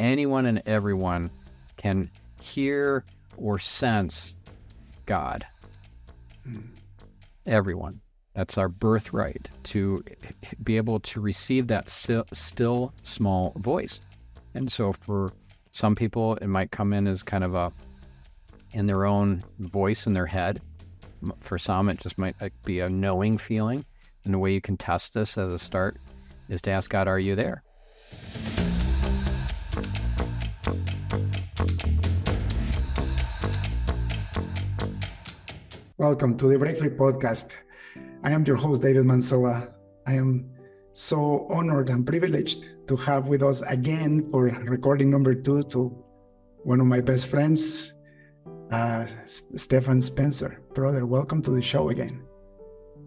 anyone and everyone can hear or sense God. Everyone. That's our birthright, to be able to receive that still small voice. And so for some people, it might come in as kind of in their own voice in their head. For some, it just might be a knowing feeling. And the way you can test this as a start is to ask God, are you there? Welcome to the Break Free Podcast. I am your host, David Mansoa. I am so honored and privileged to have with us again for recording number 2 to one of my best friends, Stephan Spencer. Brother, welcome to the show again.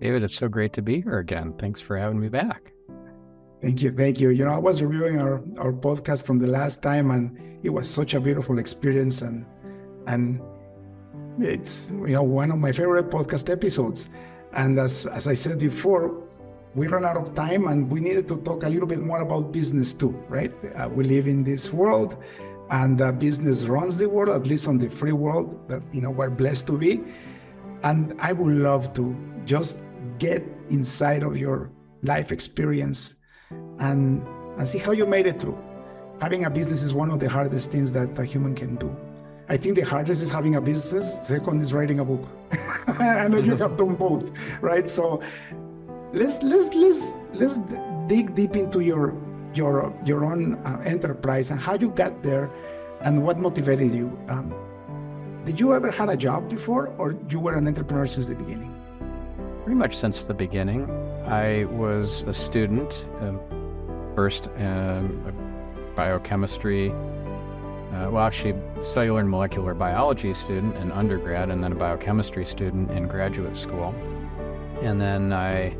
David, it's so great to be here again. Thanks for having me back. Thank you. You know, I was reviewing our podcast from the last time, and it was such a beautiful experience, and it's, you know, one of my favorite podcast episodes. And as I said before, we ran out of time and we needed to talk a little bit more about business too, right? We live in this world, and business runs the world, at least on the free world that, you know, we're blessed to be. And I would love to just get inside of your life experience and see how you made it through. Having a business is one of the hardest things that a human can do. I think the hardest is having a business. Second is writing a book. I know you have done both, right? So let's dig deep into your own enterprise and how you got there and what motivated you. Did you ever had a job before, or you were an entrepreneur since the beginning? Pretty much since the beginning. I was a student, first biochemistry, cellular and molecular biology student in undergrad, and then a biochemistry student in graduate school. And then I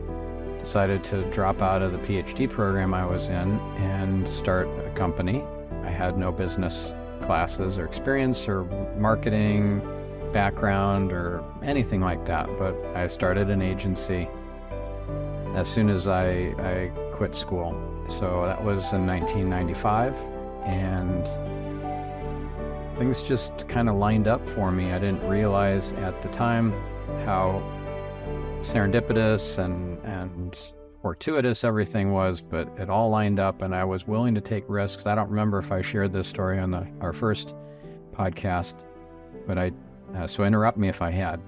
decided to drop out of the PhD program I was in and start a company. I had no business classes or experience or marketing background or anything like that, but I started an agency as soon as I quit school. So that was in 1995, and things just kind of lined up for me. I didn't realize at the time how serendipitous and fortuitous everything was, but it all lined up and I was willing to take risks. I don't remember if I shared this story on our first podcast, but so interrupt me if I had.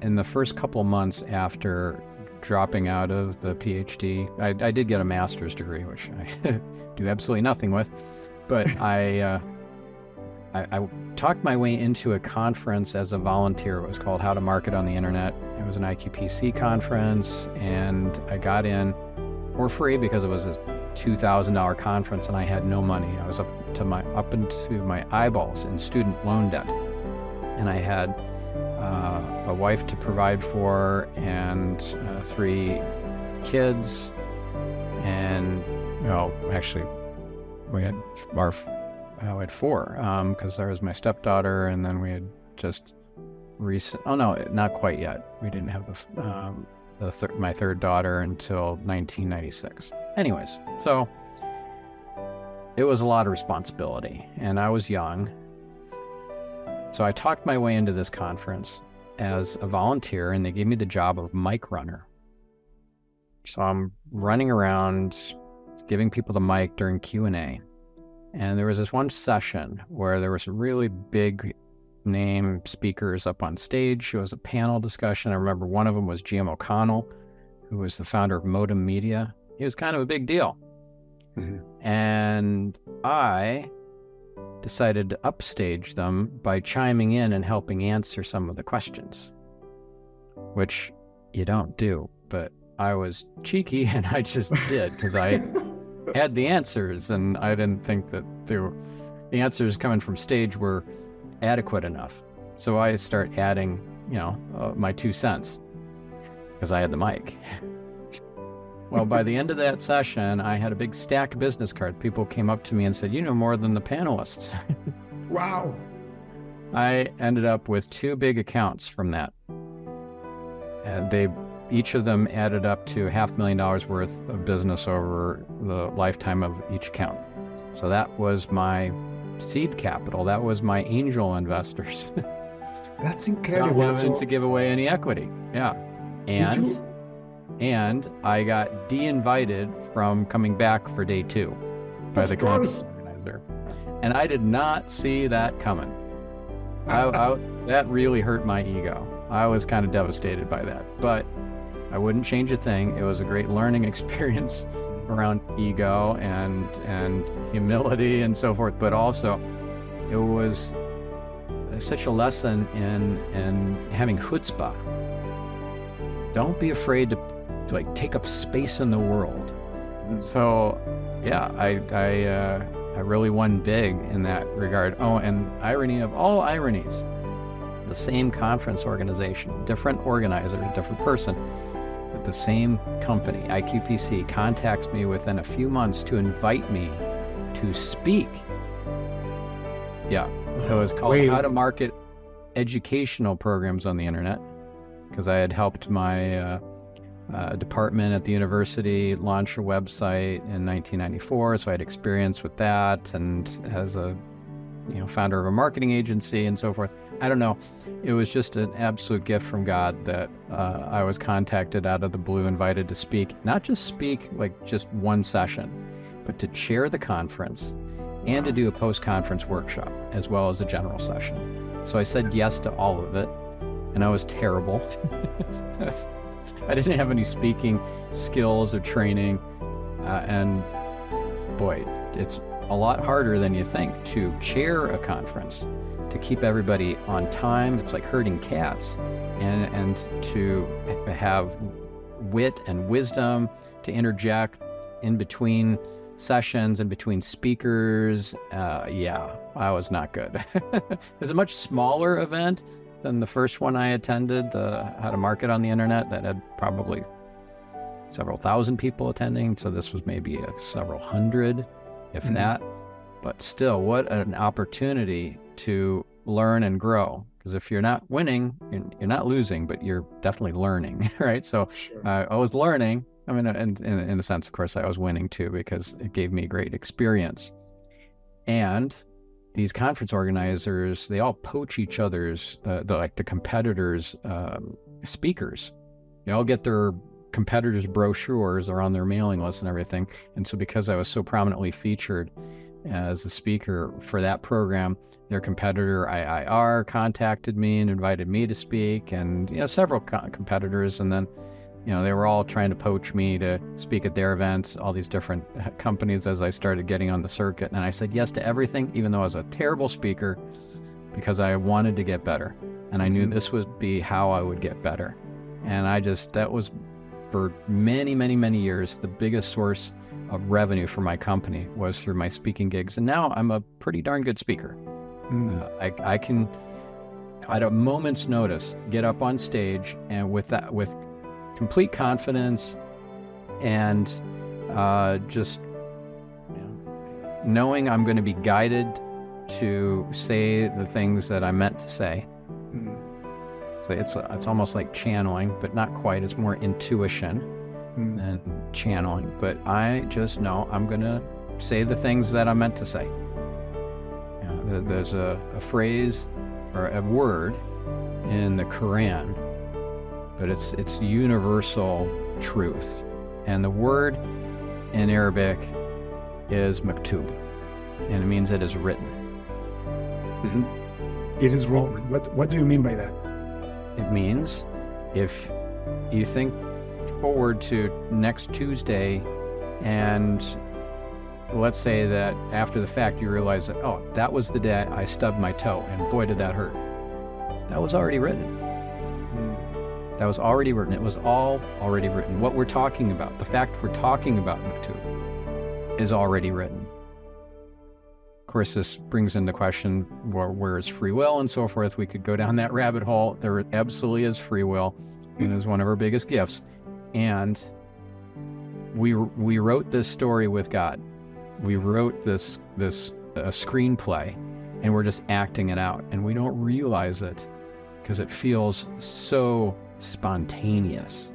In the first couple of months after dropping out of the PhD, I did get a master's degree, which I do absolutely nothing with, but I talked my way into a conference as a volunteer. It was called How to Market on the Internet. It was an IQPC conference, and I got in for free because it was a $2,000 conference and I had no money. I was up into my eyeballs in student loan debt. And I had a wife to provide for and 3 kids. And, well, actually, we had 4, because there was my stepdaughter, and then we had just not quite yet. We didn't have my third daughter until 1996. Anyways, so it was a lot of responsibility, and I was young. So I talked my way into this conference as a volunteer, and they gave me the job of mic runner. So I'm running around giving people the mic during Q&A. And there was this one session where there were some really big name speakers up on stage. It was a panel discussion. I remember one of them was GM O'Connell, who was the founder of Modem Media. He was kind of a big deal. Mm-hmm. And I decided to upstage them by chiming in and helping answer some of the questions, which you don't do, but I was cheeky and I just did because I had the answers, and I didn't think that the answers coming from stage were adequate enough. So I start adding, my 2 cents because I had the mic. Well, by the end of that session, I had a big stack of business cards. People came up to me and said, "You know more than the panelists." Wow. I ended up with 2 big accounts from that. And each of them added up to $500,000 worth of business over the lifetime of each account. So that was my seed capital. That was my angel investors. That's incredible. Not having to give away any equity. Yeah. And I got de-invited from coming back for day 2 by the conference organizer. And I did not see that coming. That really hurt my ego. I was kind of devastated by that, but I wouldn't change a thing. It was a great learning experience around ego and humility and so forth, but also it was such a lesson in having chutzpah. Don't be afraid to like take up space in the world. And so, yeah, I really won big in that regard. Oh, and irony of all ironies, the same conference organization, different organizer, different person, but the same company, IQPC, contacts me within a few months to invite me to speak. Yeah, it was called How to Market Educational Programs on the Internet, because I had helped my department at the university launch a website in 1994, so I had experience with that, and as a founder of a marketing agency and so forth. I don't know. It was just an absolute gift from God that I was contacted out of the blue, invited to speak, not just speak like just one session, but to chair the conference and to do a post-conference workshop as well as a general session. So I said yes to all of it, and I was terrible. I didn't have any speaking skills or training, and boy, it's a lot harder than you think to chair a conference, to keep everybody on time. It's like herding cats, and to have wit and wisdom, to interject in between sessions and between speakers. Yeah, I was not good. It was a much smaller event than the first one I attended, How to Market on the Internet, that had probably several thousand people attending. So this was maybe several hundred, if that. But still, what an opportunity to learn and grow. Because if you're not winning, you're not losing, but you're definitely learning, right? So I was learning. I mean, in a sense, of course, I was winning too, because it gave me great experience. And these conference organizers, they all poach each other's, the competitors' speakers. They all get their competitors' brochures are on their mailing list and everything. And so because I was so prominently featured as a speaker for that program, their competitor IIR contacted me and invited me to speak, and several competitors, and then they were all trying to poach me to speak at their events, all these different companies, as I started getting on the circuit. And I said yes to everything, even though I was a terrible speaker, because I wanted to get better. And I knew this would be how I would get better. And that was for many, many, many years, the biggest source of revenue for my company was through my speaking gigs. And now I'm a pretty darn good speaker. I can, at a moment's notice, get up on stage and with complete confidence and just knowing I'm going to be guided to say the things that I meant to say. So it's almost like channeling, but not quite. It's more intuition than channeling. But I just know I'm going to say the things that I meant to say. There's a phrase or a word in the Quran, but it's universal truth. And the word in Arabic is maktub, and it means it is written. It is written. What do you mean by that? It means if you think forward to next Tuesday, and let's say that after the fact you realize that, oh, that was the day I stubbed my toe, and boy, did that hurt. That was already written. That was already written. It was all already written. What we're talking about, the fact we're talking about maktub, is already written. Of course, this brings into question where is free will and so forth. We could go down that rabbit hole. There absolutely is free will, and is one of our biggest gifts. And we wrote this story with God. We wrote this screenplay, and we're just acting it out, and we don't realize it because it feels so spontaneous,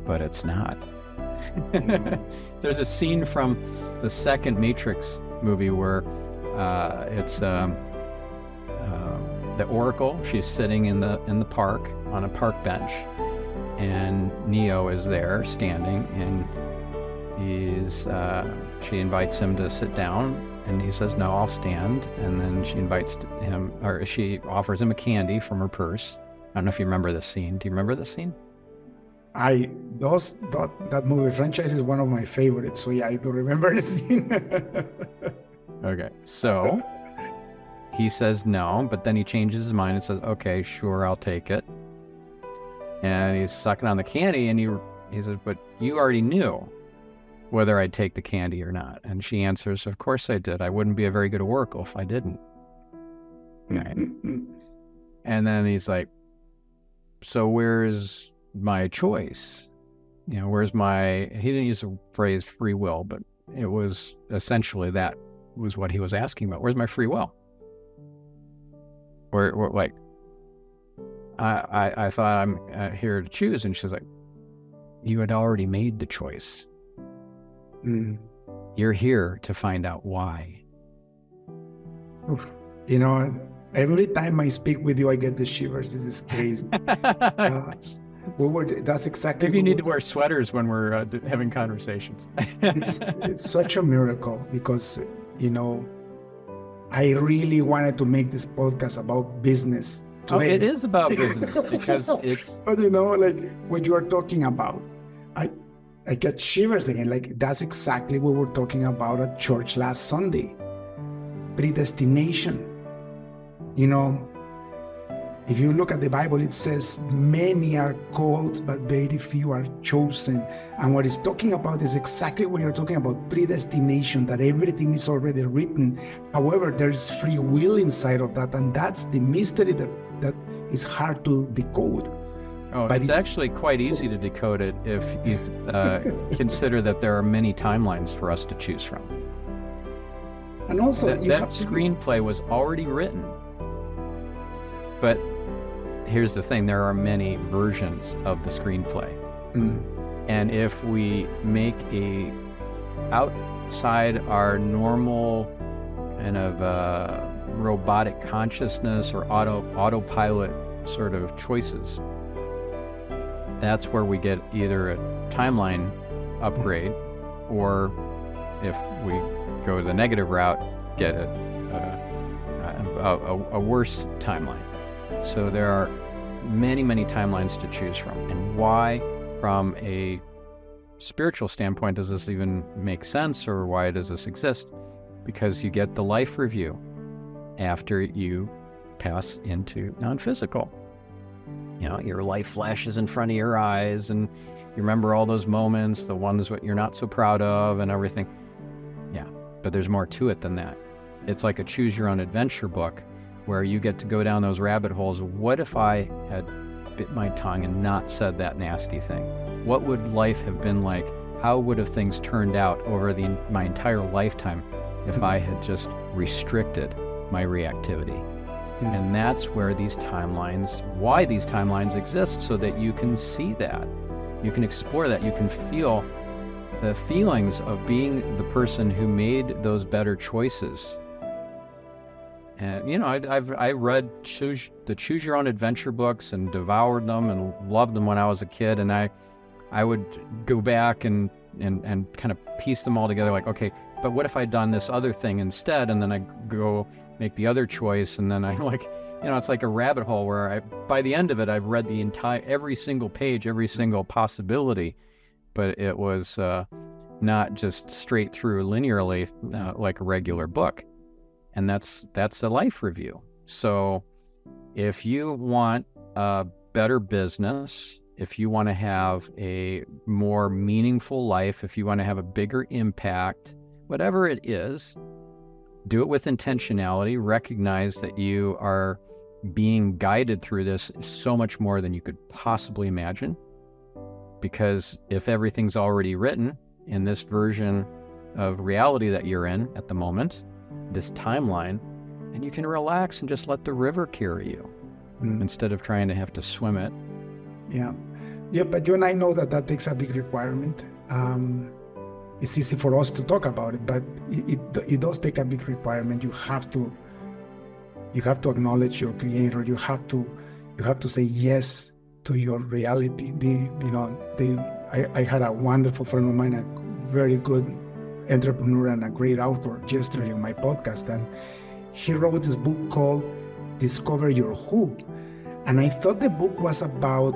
but it's not. There's a scene from the second Matrix movie where it's the Oracle. She's sitting in the park on a park bench, and Neo is there standing, and she invites him to sit down, and he says, "No, I'll stand." And then she she offers him a candy from her purse. I don't know if you remember this scene. Do you remember this scene? That movie franchise is one of my favorites. So yeah, I do remember the scene. Okay, so he says no, but then he changes his mind and says, "Okay, sure, I'll take it." And he's sucking on the candy, and he says, "But you already knew whether I'd take the candy or not." And she answers, "Of course I did. I wouldn't be a very good oracle if I didn't." Right. And then he's like, "So where's my choice? Where's my," he didn't use the phrase free will, but it was essentially that was what he was asking about. Where's my free will? Where like, I thought I'm here to choose. And she's like, "You had already made the choice. You're here to find out why." Every time I speak with you, I get the shivers. This is crazy. That's exactly. Maybe you need to wear sweaters when we're having conversations. It's such a miracle because, I really wanted to make this podcast about business today. Oh, it is about business because it's. But like what you are talking about, I get shivers again. Like that's exactly what we're talking about at church last Sunday. Predestination. If you look at the Bible, it says many are called, but very few are chosen. And what it's talking about is exactly what you're talking about, predestination, that everything is already written. However, there's free will inside of that. And that's the mystery that is hard to decode. Oh, but it's actually quite easy to decode it if you consider that there are many timelines for us to choose from. And also, that screenplay was already written. But here's the thing, there are many versions of the screenplay. And if we make a outside our normal kind of robotic consciousness or autopilot sort of choices, that's where we get either a timeline upgrade, or if we go the negative route, get a worse timeline. So there are many, many timelines to choose from. And why, from a spiritual standpoint, does this even make sense, or why does this exist? Because you get the life review after you pass into non-physical. Your life flashes in front of your eyes, and you remember all those moments, the ones what you're not so proud of and everything. Yeah, but there's more to it than that. It's like a choose your own adventure book where you get to go down those rabbit holes. What if I had bit my tongue and not said that nasty thing? What would life have been like? How would have things turned out over my entire lifetime if I had just restricted my reactivity? And that's where why these timelines exist, so that you can see that. You can explore that. You can feel the feelings of being the person who made those better choices. And I read the Choose Your Own Adventure books and devoured them and loved them when I was a kid. And I would go back and kind of piece them all together. Like, okay, but what if I'd done this other thing instead? And then I go make the other choice. And then I it's like a rabbit hole where by the end of it, I've read every single page, every single possibility. But it was not just straight through linearly like a regular book. And that's a life review. So if you want a better business, if you want to have a more meaningful life, if you want to have a bigger impact, whatever it is, do it with intentionality. Recognize that you are being guided through this so much more than you could possibly imagine. Because if everything's already written in this version of reality that you're in at the moment, this timeline, and you can relax and just let the river carry you instead of trying to have to swim it. Yeah, but you and I know that takes a big requirement. it's easy for us to talk about it, but it does take a big requirement. You have to acknowledge your creator. You have to say yes to your reality. I had a wonderful friend of mine, a very good entrepreneur and a great author, yesterday on my podcast, and he wrote this book called Discover Your Who. And I thought the book was about,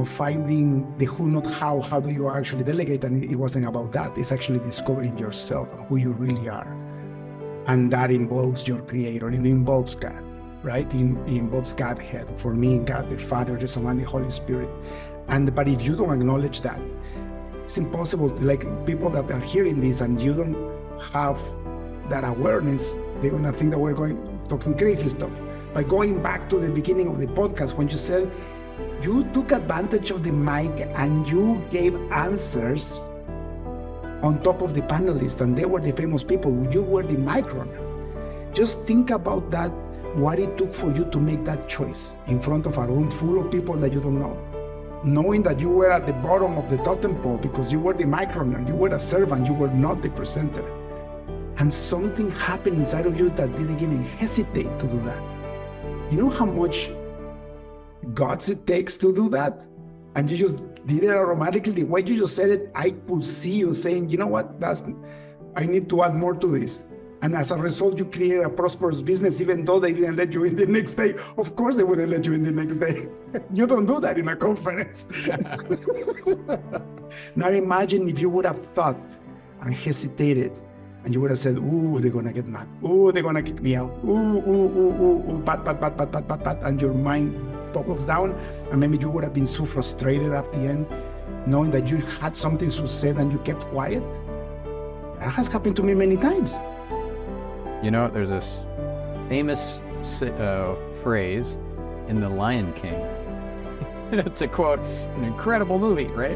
finding the who, not how. How do you actually delegate? And it wasn't about that. It's actually discovering yourself and who you really are. And that involves your creator. It involves God, right? It involves Godhead. For me, God, the Father, the Son, and the Holy Spirit. But if you don't acknowledge that, it's impossible. Like, people that are hearing this and you don't have that awareness, they're going to think that we're talking crazy stuff. By going back to the beginning of the podcast, when you said you took advantage of the mic and you gave answers on top of the panelists, and they were the famous people, you were the mic runner. Just think about that, what it took for you to make that choice in front of a room full of people that you don't know. Knowing that you were at the bottom of the totem pole because you were the mic runner, you were a servant, you were not the presenter. And something happened inside of you that didn't even hesitate to do that. You know how much guts it takes to do that? And you just did it automatically. The way you just said it, I could see you saying, you know what, I need to add more to this. And as a result, you create a prosperous business, even though they didn't let you in the next day. Of course, they wouldn't let you in the next day. You don't do that in a conference. Now imagine if you would have thought and hesitated, and you would have said, ooh, they're going to get mad. Ooh, they're going to kick me out. Ooh, bad. And your mind buckles down. And maybe you would have been so frustrated at the end, knowing that you had something to say and you kept quiet. That has happened to me many times. There's this famous phrase in The Lion King. To quote an incredible movie, right?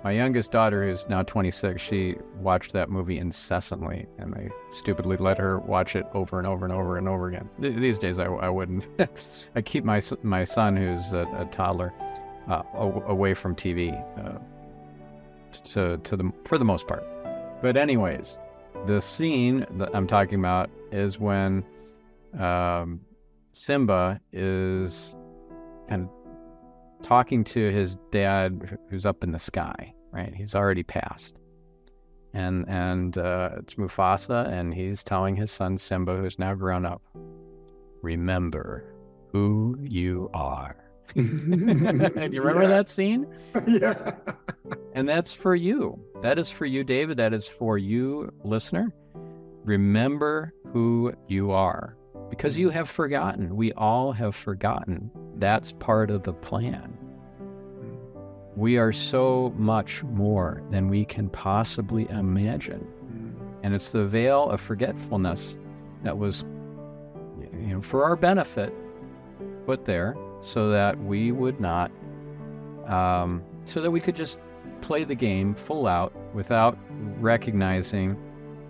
My youngest daughter, who's now 26, she watched that movie incessantly, and I stupidly let her watch it over and over and over and over again. These days, I wouldn't. I keep my son, who's a toddler, away from TV, for the most part. But anyways, the scene that I'm talking about is when Simba is kind of talking to his dad, who's up in the sky, right? He's already passed. And it's Mufasa, and he's telling his son Simba, who's now grown up, remember who you are. Do you remember that scene? Yeah. And that's for you. That is for you, David. That is for you, listener. Remember who you are, because you have forgotten. We all have forgotten. That's part of the plan. We are so much more than we can possibly imagine. And it's the veil of forgetfulness that was, for our benefit, put there so that we would not, so that we could just play the game full out without recognizing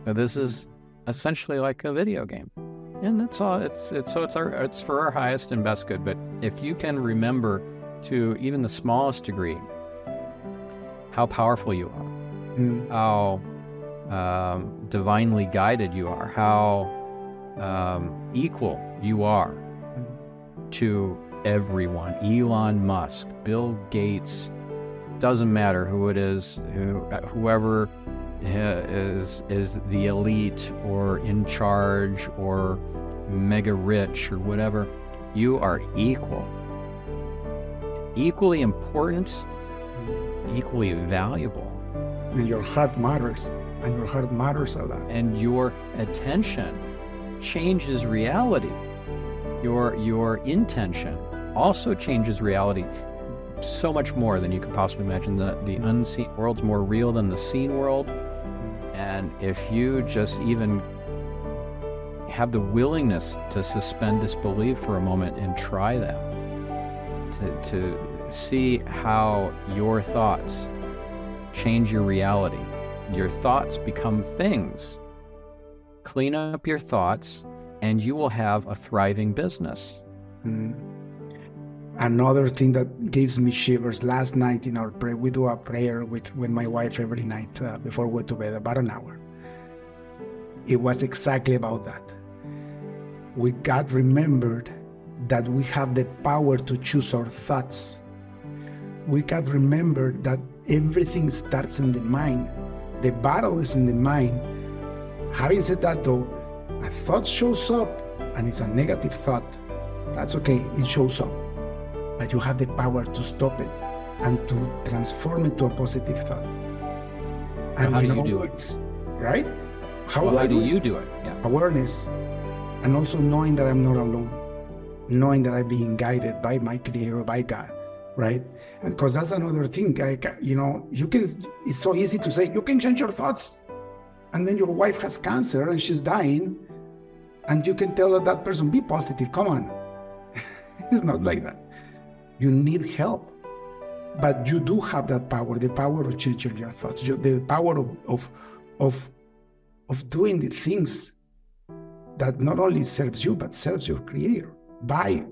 that this is essentially like a video game. And that's all. It's for our highest and best good. But if you can remember to even the smallest degree how powerful you are, how divinely guided you are, how equal you are to everyone, Elon Musk, Bill Gates, doesn't matter who it is, whoever is the elite or in charge or mega rich or whatever, you are equally important, equally valuable. And your heart matters, and your heart matters a lot. And your attention changes reality. Your intention also changes reality so much more than you could possibly imagine. The unseen world's more real than the seen world. And if you just even have the willingness to suspend disbelief for a moment and try that, to see how your thoughts change your reality. Your thoughts become things. Clean up your thoughts, and you will have a thriving business. Another thing that gives me shivers, last night in our prayer, we do a prayer with my wife every night before we go to bed, about an hour. It was exactly about that. God remembered that we have the power to choose our thoughts. We got remembered that everything starts in the mind. The battle is in the mind. Having said that though, a thought shows up and it's a negative thought. That's okay, it shows up. But you have the power to stop it and to transform it to a positive thought. And how do you do it? Right? How do you do it? Yeah. Awareness, and also knowing that I'm not alone, knowing that I'm being guided by my Creator, by God, right? And because that's another thing, it's so easy to say, you can change your thoughts. And then your wife has cancer and she's dying, and you can tell that person, be positive, come on. It's not like that. You need help, but you do have that power, the power of changing your thoughts, the power of doing the things that not only serves you, but serves your Creator by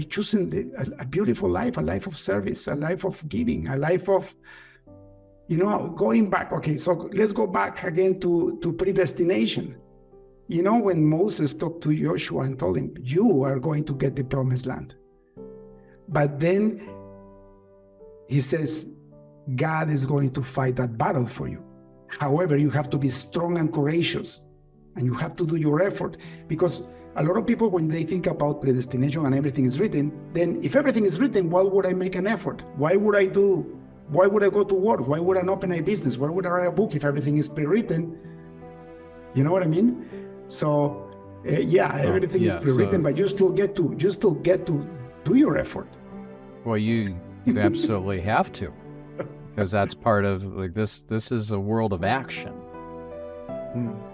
choosing a beautiful life, a life of service, a life of giving, a life of, going back. Okay, so let's go back again to predestination. When Moses talked to Joshua and told him, you are going to get the promised land. But then he says, God is going to fight that battle for you. However, you have to be strong and courageous, and you have to do your effort, because a lot of people, when they think about predestination and everything is written, then if everything is written, why would I make an effort? Why would I go to work? Why would I open a business? Why would I write a book if everything is pre-written? You know what I mean? So everything is pre-written, but you still get to do your effort. Well, you absolutely have to, because that's part of this. This is a world of action.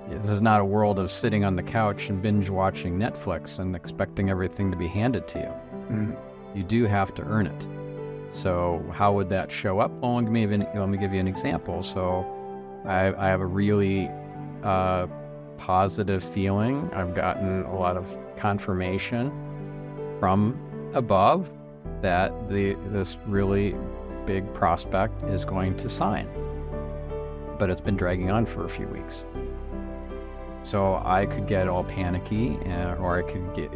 This is not a world of sitting on the couch and binge watching Netflix and expecting everything to be handed to you. You do have to earn it. So how would that show up? Well, let me give you an example. So I have a really positive feeling. I've gotten a lot of confirmation from above that this really big prospect is going to sign. But it's been dragging on for a few weeks. So I could get all panicky, or I could get,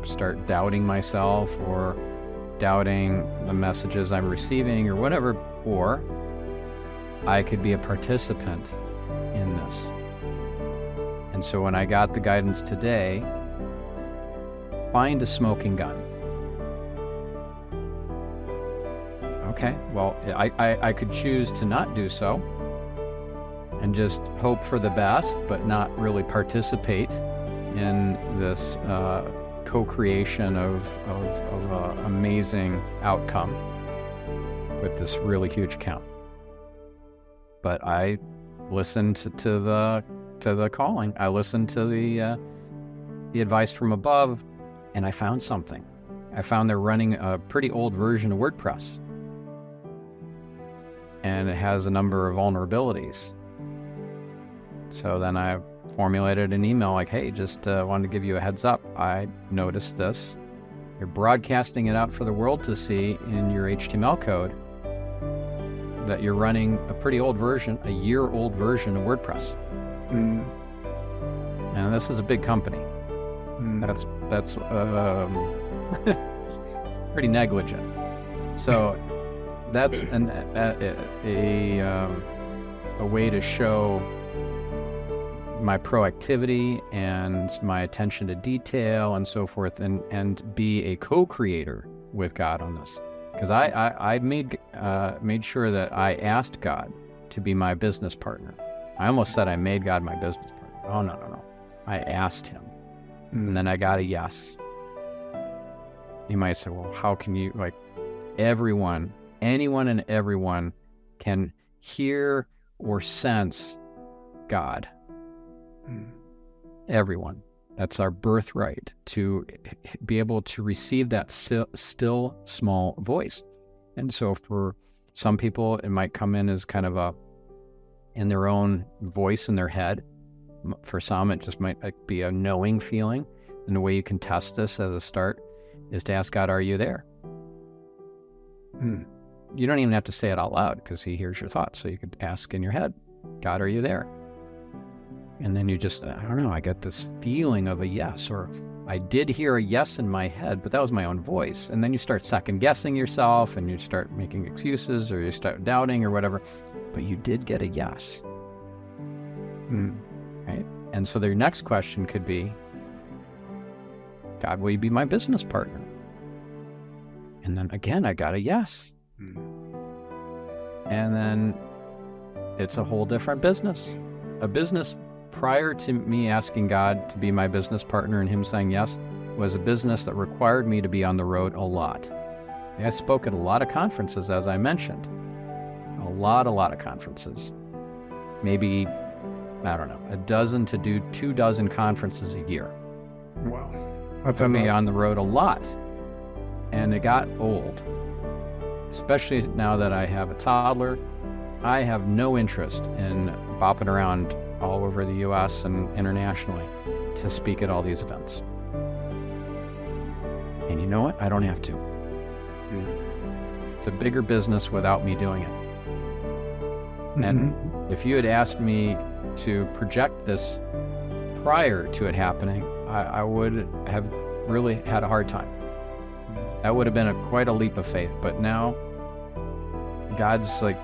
start doubting myself, or doubting the messages I'm receiving, or whatever, or I could be a participant in this. And so when I got the guidance today, find a smoking gun. Okay, well, I could choose to not do so and just hope for the best, but not really participate in this co-creation of an amazing outcome with this really huge account. But I listened to the calling. I listened to the advice from above, and I found something. I found they're running a pretty old version of WordPress, and it has a number of vulnerabilities. So then I formulated an email like, hey, just wanted to give you a heads up. I noticed this. You're broadcasting it out for the world to see in your HTML code that you're running a pretty old version, a year-old version of WordPress. And this is a big company. That's pretty negligent. So that's a way to show my proactivity and my attention to detail and so forth, and be a co-creator with God on this. Because I made sure that I asked God to be my business partner. I almost said I made God my business partner. Oh, no. I asked him, and then I got a yes. You might say, well, how can you, anyone and everyone can hear or sense God. Everyone. That's our birthright, to be able to receive that still small voice. And so for some people, it might come in as kind of in their own voice in their head. For some, it just might be a knowing feeling. And the way you can test this as a start is to ask God, are you there? Mm. You don't even have to say it out loud because he hears your thoughts. So you could ask in your head, God, are you there? And then you just, I don't know, I get this feeling of a yes, or I did hear a yes in my head, but that was my own voice. And then you start second guessing yourself and you start making excuses or you start doubting or whatever, but you did get a yes. Right? And so their next question could be, God, will you be my business partner? And then again, I got a yes. And then it's a whole different business. A business prior to me asking God to be my business partner and him saying yes was a business that required me to be on the road a lot. I spoke at a lot of conferences, as I mentioned. A lot of conferences. Maybe, I don't know, 12 to 24 conferences a year. Wow. That's me on the road a lot. And it got old. Especially now that I have a toddler, I have no interest in bopping around all over the US and internationally to speak at all these events. And you know what? I don't have to. It's a bigger business without me doing it. And if you had asked me to project this prior to it happening, I would have really had a hard time. That would have been quite a leap of faith. But now, God's like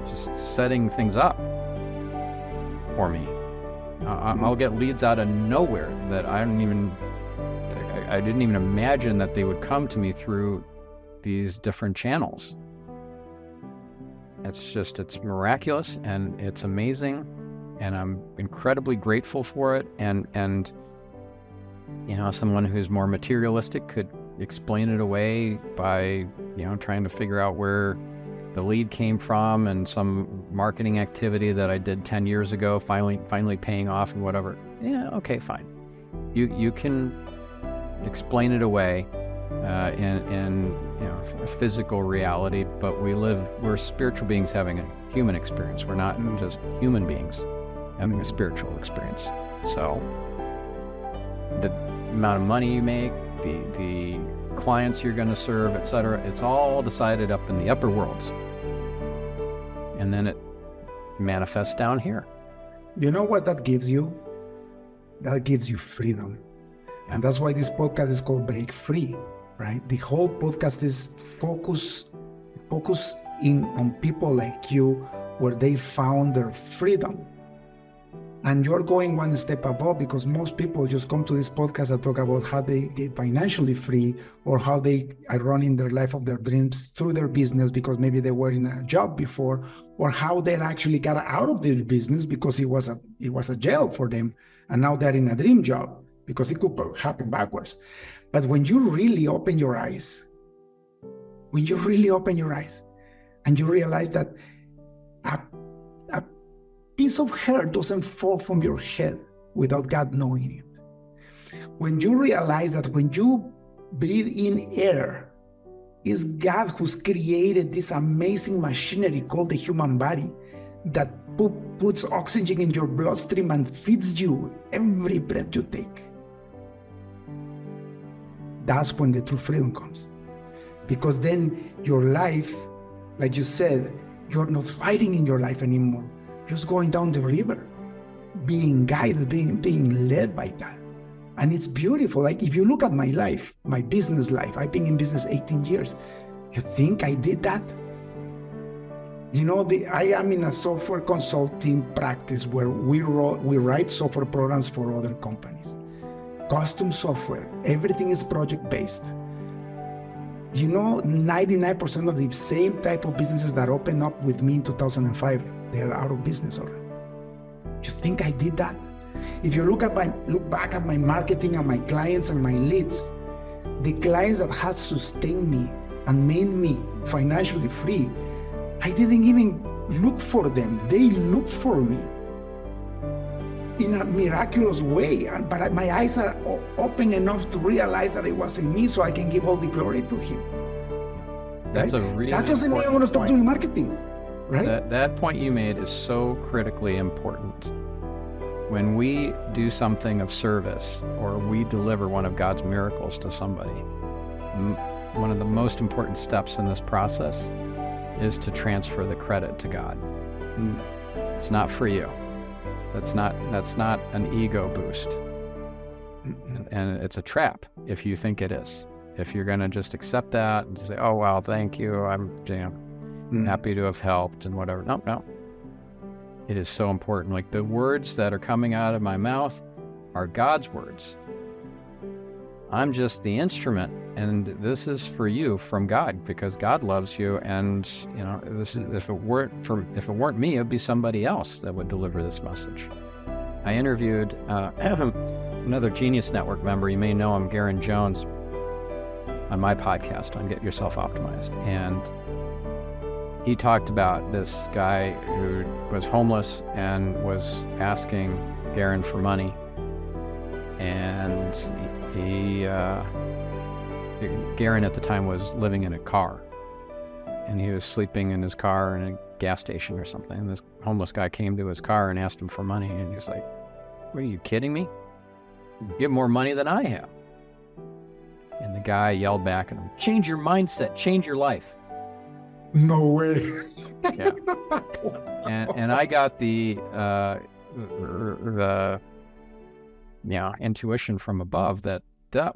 just setting things up for me. I'll get leads out of nowhere that I didn't even imagine that they would come to me through these different channels. It's miraculous and it's amazing, and I'm incredibly grateful for it. And you know, someone who's more materialistic could explain it away by, you know, trying to figure out where the lead came from and some marketing activity that I did 10 years ago, finally paying off and whatever. Yeah, okay, fine. You can explain it away in you know, a physical reality, but we're spiritual beings having a human experience. We're not just human beings having a spiritual experience. So the amount of money you make, the clients you're going to serve, etc., it's all decided up in the upper worlds. And then it manifests down here. You know what that gives you? That gives you freedom. And that's why this podcast is called Break Free, right? The whole podcast is focus on people like you where they found their freedom. And you're going one step above, because most people just come to this podcast and talk about how they get financially free or how they are running their life of their dreams through their business because maybe they were in a job before, or how they actually got out of their business because it was a jail for them. And now they're in a dream job because it could happen backwards. But when you really open your eyes, and you realize that a piece of hair doesn't fall from your head without God knowing it. When you realize that when you breathe in air, it's God who's created this amazing machinery called the human body that puts oxygen in your bloodstream and feeds you every breath you take. That's when the true freedom comes. Because then your life, like you said, you're not fighting in your life anymore. Just going down the river, being guided, being led by God. And it's beautiful. Like if you look at my life, my business life, I've been in business 18 years. You think I did that? You know, I am in a software consulting practice where we write software programs for other companies. Custom software, everything is project-based. You know, 99% of the same type of businesses that opened up with me in 2005, they're out of business already. You think I did that? If you look back at my marketing and my clients and my leads, the clients that had sustained me and made me financially free, I didn't even look for them. They looked for me in a miraculous way. But my eyes are open enough to realize that it wasn't me, so I can give all the glory to Him. That's right? a really That doesn't mean I want to stop doing marketing. Right? That point you made is so critically important. When we do something of service or we deliver one of God's miracles to somebody, one of the most important steps in this process is to transfer the credit to God. It's not for you. That's not an ego boost. And it's a trap if you think it is. If you're going to just accept that and say, oh, wow, thank you, I'm happy to have helped and whatever. No. It is so important. Like, the words that are coming out of my mouth are God's words. I'm just the instrument, and this is for you from God, because God loves you. And this is, if it weren't me, it'd be somebody else that would deliver this message. I interviewed another Genius Network member. You may know him, Garen Jones, on my podcast on Get Yourself Optimized, and he talked about this guy who was homeless and was asking Garen for money, and Garen at the time was living in a car, and he was sleeping in his car in a gas station or something. And this homeless guy came to his car and asked him for money, and he's like, "Are you kidding me? You have more money than I have." And the guy yelled back at him, "Change your mindset, change your life." No way. Yeah. And I got the intuition from above that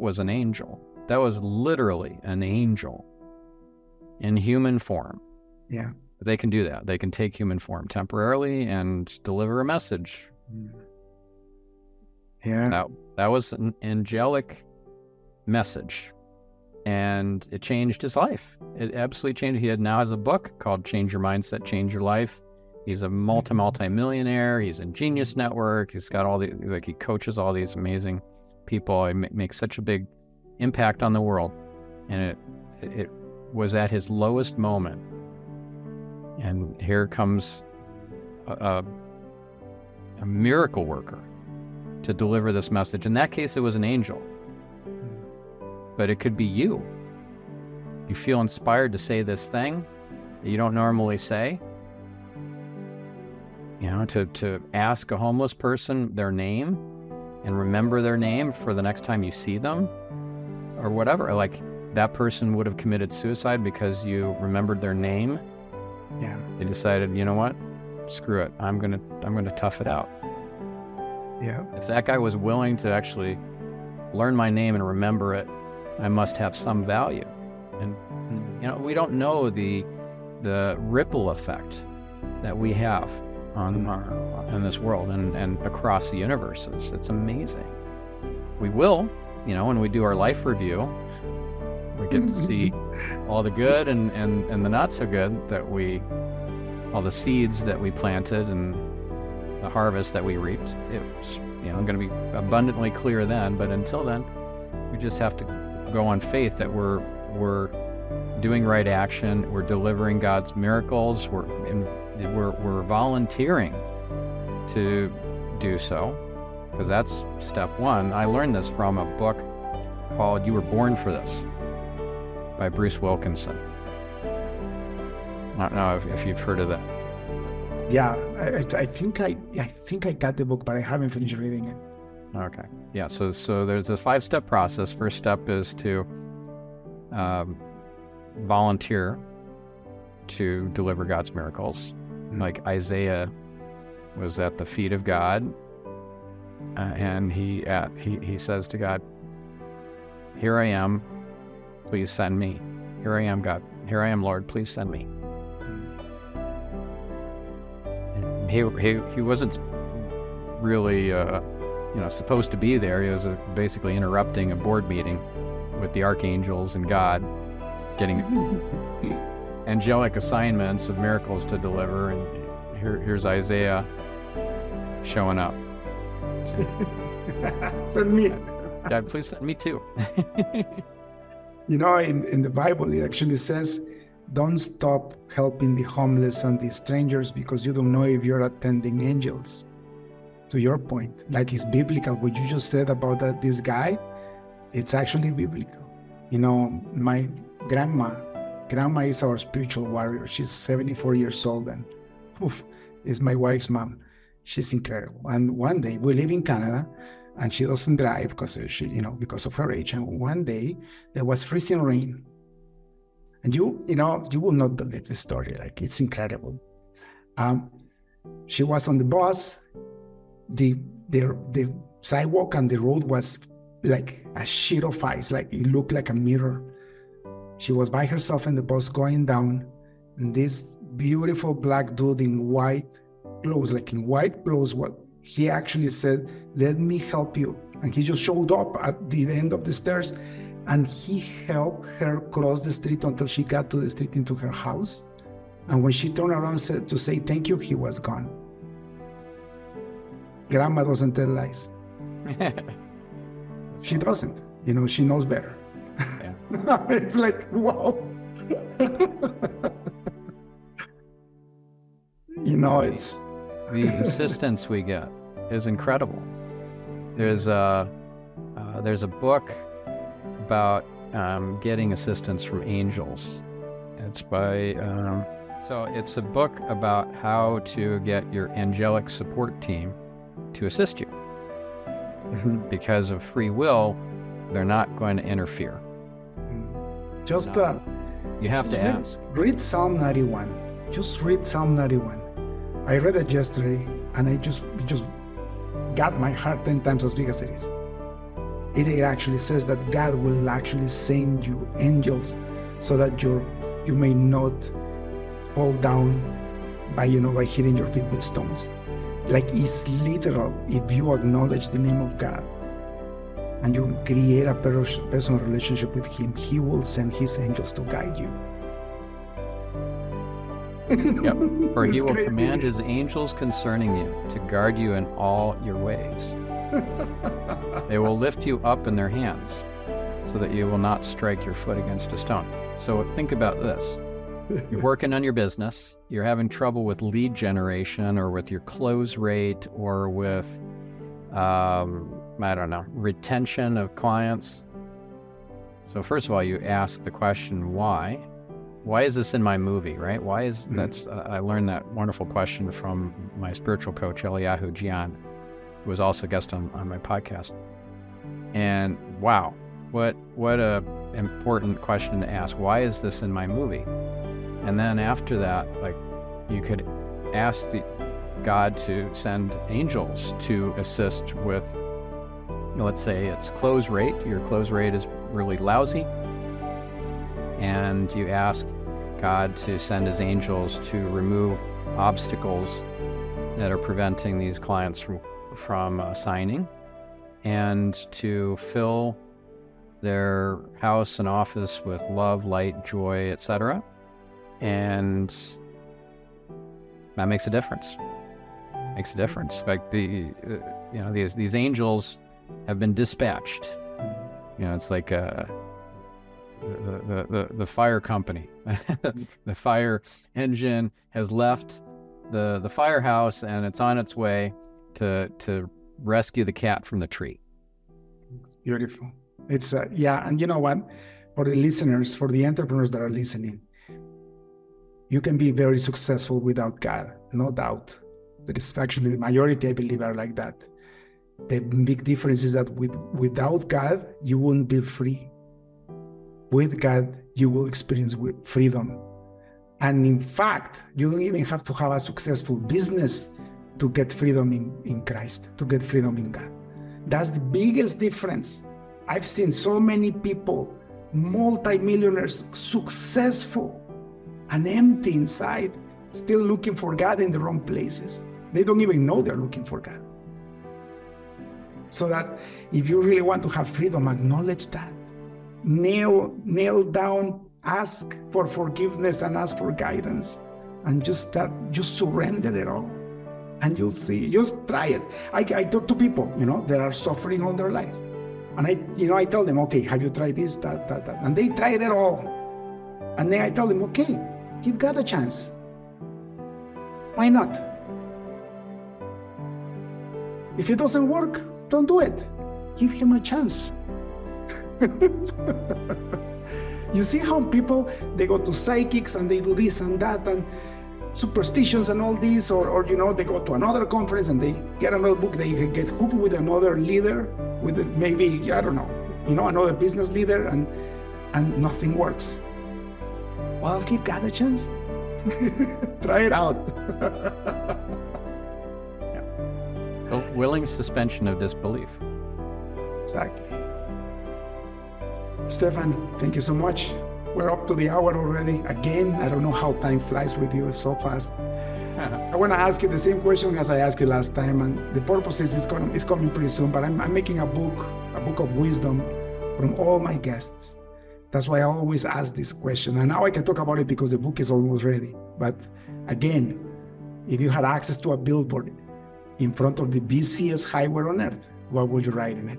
was an angel. That was literally an angel in human form. Yeah. They can do that. They can take human form temporarily and deliver a message. Yeah. That was an angelic message, and it changed his life. It absolutely changed. He now has a book called Change Your Mindset, Change Your Life. He's a multi-millionaire. He's in Genius Network. He's got all the, he coaches all these amazing people. He makes such a big impact on the world. And it was at his lowest moment. And here comes a miracle worker to deliver this message. In that case, it was an angel. But it could be you. You feel inspired to say this thing that you don't normally say. To ask a homeless person their name and remember their name for the next time you see them or whatever. Like, that person would have committed suicide because you remembered their name. Yeah. They decided, you know what? Screw it. I'm gonna tough it out. Yeah. If that guy was willing to actually learn my name and remember it, I must have some value. And we don't know the ripple effect that we have in this world and across the universe. It's amazing. We will, when we do our life review, we get to see all the good and the not so good all the seeds that we planted and the harvest that we reaped. It's going to be abundantly clear then. But until then, we just have to go on faith that we're doing right action. We're delivering God's miracles. We're volunteering to do so, because that's step one. I learned this from a book called "You Were Born for This" by Bruce Wilkinson. I don't know if you've heard of that. Yeah, I think I got the book, but I haven't finished reading it. Okay. Yeah. So there's a 5-step process. First step is to volunteer to deliver God's miracles. Like Isaiah was at the feet of God, and he says to God, "Here I am, please send me. Here I am, God. Here I am, Lord, please send me." And he wasn't really supposed to be there. He was basically interrupting a board meeting with the archangels and God, getting angelic assignments of miracles to deliver. And here's Isaiah showing up. Send me. Yeah, please send me too. In the Bible, it actually says, don't stop helping the homeless and the strangers because you don't know if you're attending angels. To your point, like, it's biblical. What you just said about this guy, it's actually biblical. My grandma is our spiritual warrior. She's 74 years old and is my wife's mom. She's incredible. And one day, we live in Canada, and she doesn't drive because of her age. And one day there was freezing rain, And you will not believe the story. Like, it's incredible. She was on the bus. The sidewalk and the road was like a sheet of ice. Like, it looked like a mirror. She was by herself in the bus going down, and this beautiful black dude in white clothes, what he actually said, "Let me help you." And he just showed up at the end of the stairs, and he helped her cross the street until she got to the street into her house. And when she turned around to say thank you, he was gone. Grandma doesn't tell lies. She doesn't. She knows better. Yeah. It's like, wow. It's... The assistance we get is incredible. There's a book about getting assistance from angels. It's by... So it's a book about how to get your angelic support team to assist you. Mm-hmm. Because of free will, they're not going to interfere. Just you have to ask. Read Psalm 91. Just read Psalm 91. I read it yesterday, and it just got my heart 10 times as big as it is. It actually says that God will actually send you angels so that you may not fall down by hitting your feet with stones. Like, it's literal. If you acknowledge the name of God and you create a personal relationship with Him, He will send His angels to guide you. Yep. For He will command His angels concerning you to guard you in all your ways. They will lift you up in their hands so that you will not strike your foot against a stone. So think about this. You're working on your business. You're having trouble with lead generation or with your close rate or with, retention of clients. So first of all, you ask the question, why? Why is this in my movie, right? Why is I learned that wonderful question from my spiritual coach, Eliyahu Gian, who was also a guest on my podcast. And wow, what a important question to ask. Why is this in my movie? And then after that, like, you could ask God to send angels to assist with, let's say it's close rate. Your close rate is really lousy. And you ask God to send His angels to remove obstacles that are preventing these clients from signing, and to fill their house and office with love, light, joy, etc. And that makes a difference. Makes a difference. Like these angels have been dispatched. It's like the fire company. The fire engine has left the firehouse, and it's on its way to rescue the cat from the tree. It's beautiful. It's and you know what? For the listeners, for the entrepreneurs that are listening, you can be very successful without God, no doubt. That is actually the majority, I believe, are like that. The big difference is that without God, you won't be free. With God, you will experience freedom. And in fact, you don't even have to have a successful business to get freedom in Christ, to get freedom in God. That's the biggest difference. I've seen so many people, multimillionaires, successful, and empty inside, still looking for God in the wrong places. They don't even know they're looking for God. So that if you really want to have freedom, acknowledge that. Kneel down, ask for forgiveness and ask for guidance, and just surrender it all. And you'll see, just try it. I talk to people, that are suffering all their life. And I tell them, okay, have you tried this, that? And they tried it all. And then I tell them, okay, give God a chance. Why not? If it doesn't work, don't do it. Give Him a chance. You see how people, they go to psychics and they do this and that and superstitions and all this, or they go to another conference and they get another book, they get hooked with another leader, with maybe, I don't know, another business leader, and nothing works. Well, give God a chance. Try it out. Willing suspension of disbelief. Exactly. Stephan, thank you so much. We're up to the hour already. Again, I don't know how time flies with you so fast. I want to ask you the same question as I asked you last time, and the purpose is it's coming pretty soon, but I'm making a book of wisdom from all my guests. That's why I always ask this question. And now I can talk about it because the book is almost ready. But again, if you had access to a billboard in front of the busiest highway on earth, what would you write in it?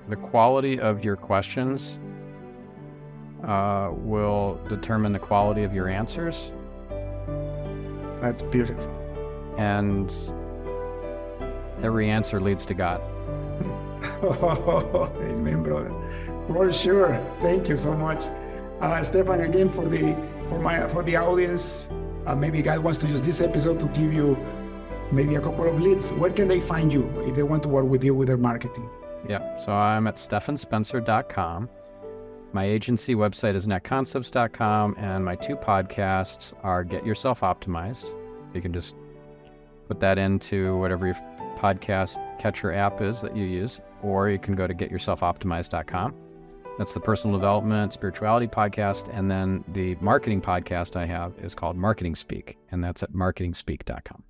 The quality of your questions will determine the quality of your answers. That's beautiful. And every answer leads to God. Oh, amen, brother. For sure. Thank you so much, Stephan. Again, for the audience, maybe God wants to use this episode to give you maybe a couple of leads. Where can they find you if they want to work with you with their marketing? Yeah, so I'm at stephanspencer.com. My agency website is netconcepts.com, and my 2 podcasts are Get Yourself Optimized. You can just put that into whatever your podcast catcher app is that you use, or you can go to getyourselfoptimized.com. That's the personal development, spirituality podcast, and then the marketing podcast I have is called Marketing Speak, and that's at marketingspeak.com.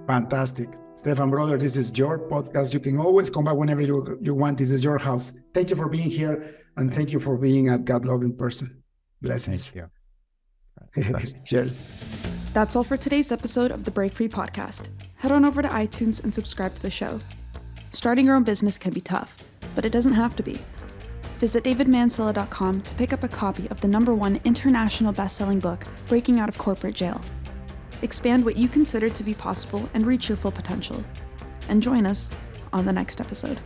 Fantastic. Stephan, brother, this is your podcast. You can always come back whenever you want. This is your house. Thank you for being here, and thank you for being a God-loving person. Blessings. Thank you. Cheers. That's all for today's episode of the Break Free Podcast. Head on over to iTunes and subscribe to the show. Starting your own business can be tough, but it doesn't have to be. Visit davidmansilla.com to pick up a copy of the #1 international best-selling book, Breaking Out of Corporate Jail. Expand what you consider to be possible and reach your full potential. And join us on the next episode.